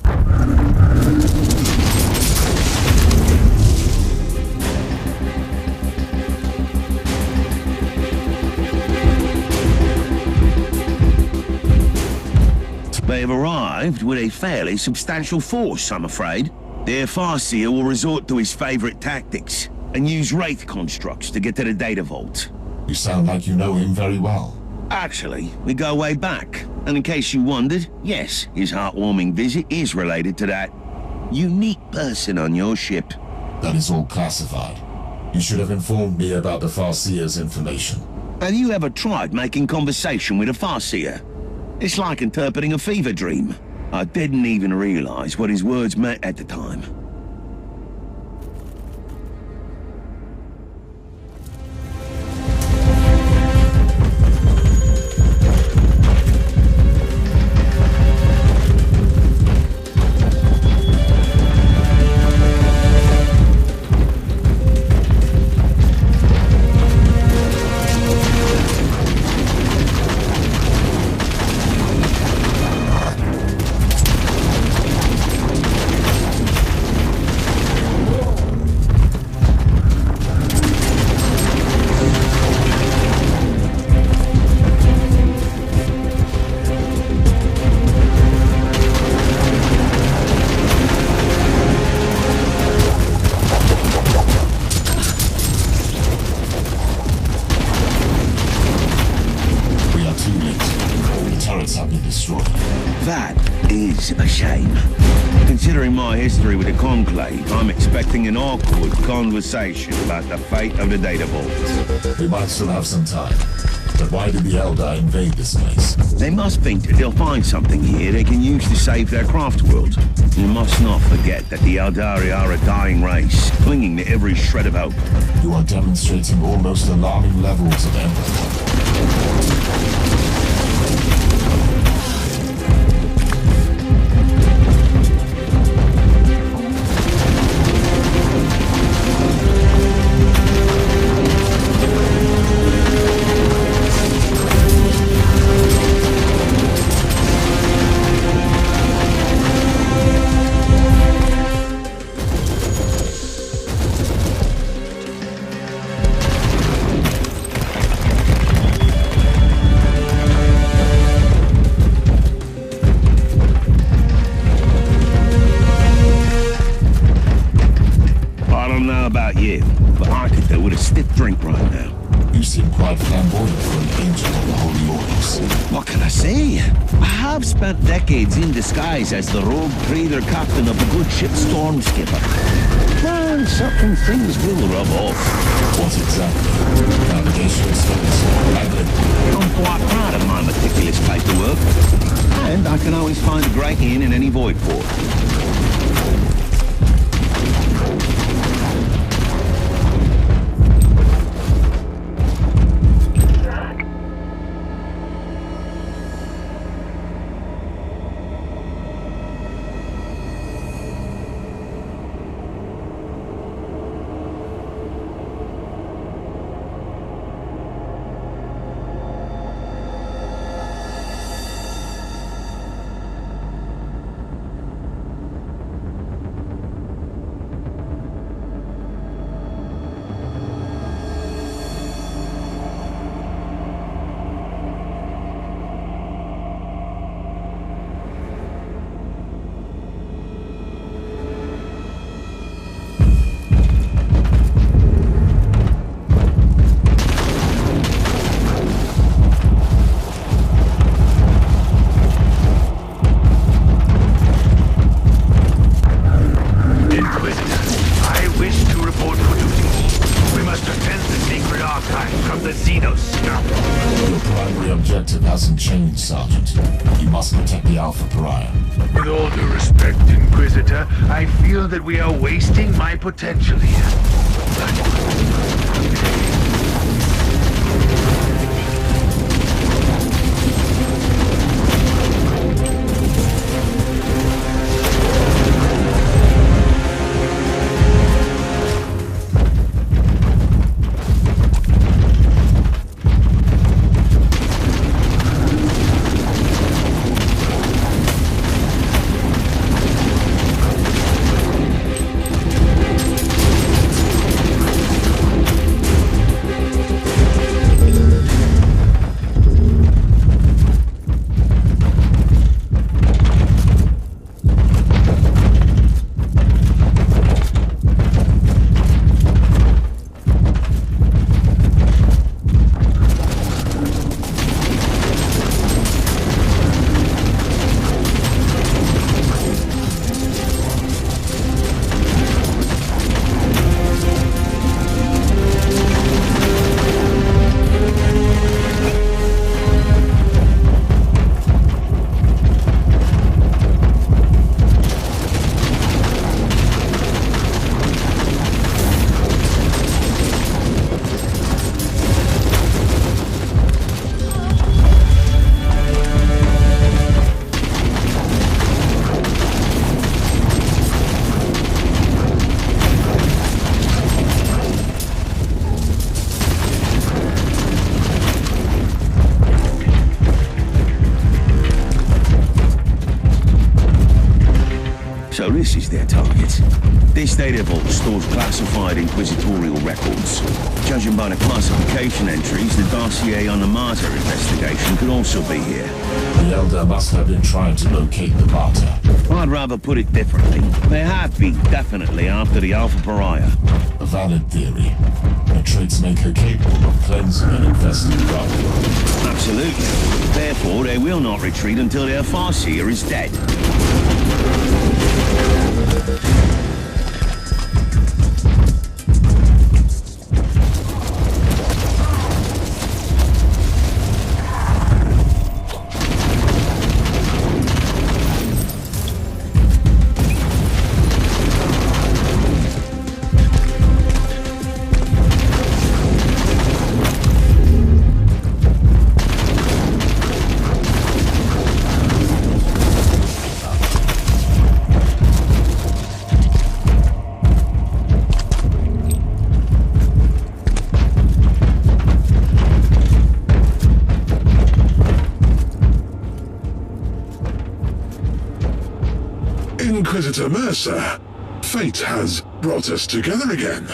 They've arrived with a fairly substantial force, I'm afraid. Their Farseer will resort to his favorite tactics and use Wraith constructs to get to the data vault. You sound like you know him very well. Actually, we go way back. And in case you wondered, yes, his heartwarming visit is related to that unique person on your ship. That is all classified. You should have informed me about the Farseer's information. Have you ever tried making conversation with a Farseer? It's like interpreting a fever dream. I didn't even realize what his words meant at the time. That is a shame. Considering my history with the Conclave, I'm expecting an awkward conversation about the fate of the data vault. We might still have some time. But why did the Eldar invade this place? They must think that they'll find something here they can use to save their craft world. You must not forget that the Eldari are a dying race, clinging to every shred of hope. You are demonstrating almost alarming levels of empathy. You seem quite flamboyant for an angel of the Holy Orders. What can I say? I have spent decades in disguise as the rogue trader captain of the good ship Storm Skipper. And certain things will rub off. What exactly? Navigation experience? I'm quite proud of my meticulous paperwork. And I can always find a great inn in any void port. Sergeant. You must protect the Alpha Pariah. With all due respect, Inquisitor, I feel that we are wasting my potential here. this is their target. This data vault stores classified inquisitorial records. Judging by the classification entries, the dossier on the Martyr investigation could also be here. The Elder must have been trying to locate the Martyr. I'd rather put it differently. They have been definitely after the Alpha Pariah. A valid theory. Her traits make her capable of cleansing and infesting the dark world. Absolutely. Therefore, they will not retreat until their Farseer is dead. Inquisitor Mercer, fate has brought us together again.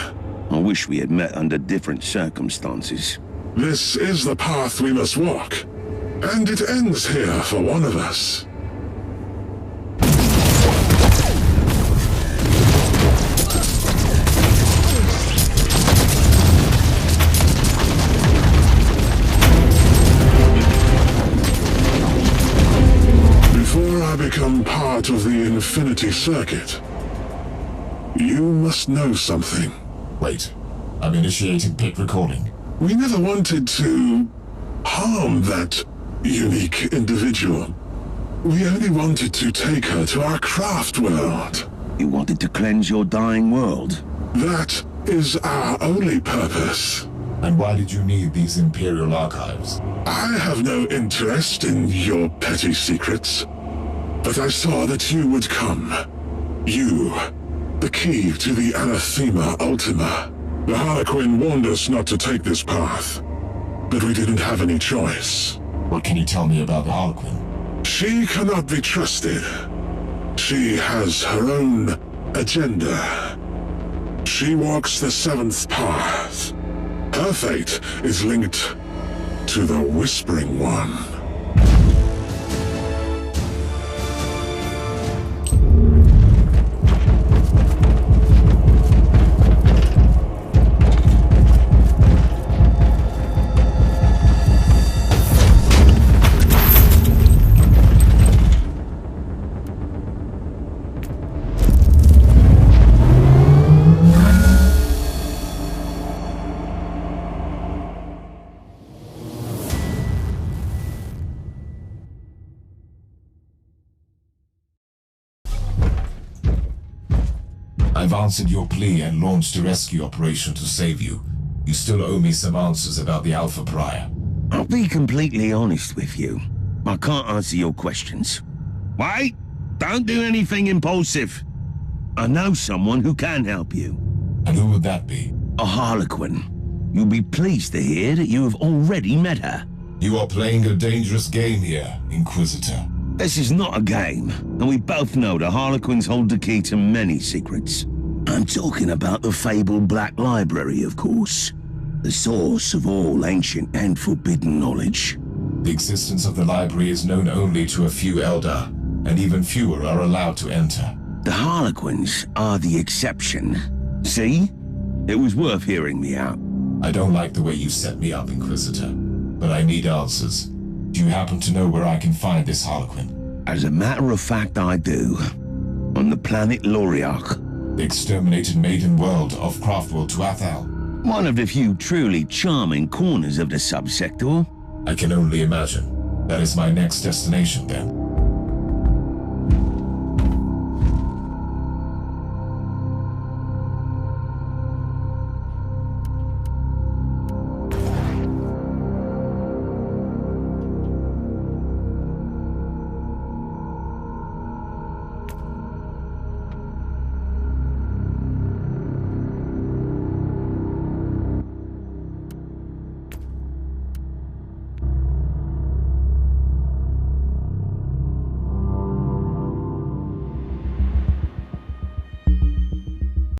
I wish we had met under different circumstances. This is the path we must walk, and it ends here for one of us. Before I become part of the Infinity Circuit, you must know something. Wait, I'm initiating pit recording. We never wanted to harm that unique individual. We only wanted to take her to our craft world. You wanted to cleanse your dying world? That is our only purpose. And why did you need these Imperial archives? I have no interest in your petty secrets, but I saw that you would come. You, the key to the Anathema Ultima. The Harlequin warned us not to take this path, but we didn't have any choice. What can you tell me about the Harlequin? She cannot be trusted. She has her own agenda. She walks the seventh path. Her fate is linked to the Whispering One. I've answered your plea and launched a rescue operation to save you. You still owe me some answers about the Alpha Pariah. I'll be completely honest with you. I can't answer your questions. Wait! Don't do anything impulsive. I know someone who can help you. And who would that be? A Harlequin. You'll be pleased to hear that you have already met her. You are playing a dangerous game here, Inquisitor. This is not a game, and we both know the Harlequins hold the key to many secrets. I'm talking about the fabled Black Library, of course. The source of all ancient and forbidden knowledge. The existence of the library is known only to a few Eldar, and even fewer are allowed to enter. The Harlequins are the exception. See? It was worth hearing me out. I don't like the way you set me up, Inquisitor, but I need answers. Do you happen to know where I can find this Harlequin? As a matter of fact, I do. On the planet Loriarch. The exterminated maiden world of Craftworld Tuathal. One of the few truly charming corners of the subsector. I can only imagine. That is my next destination, then.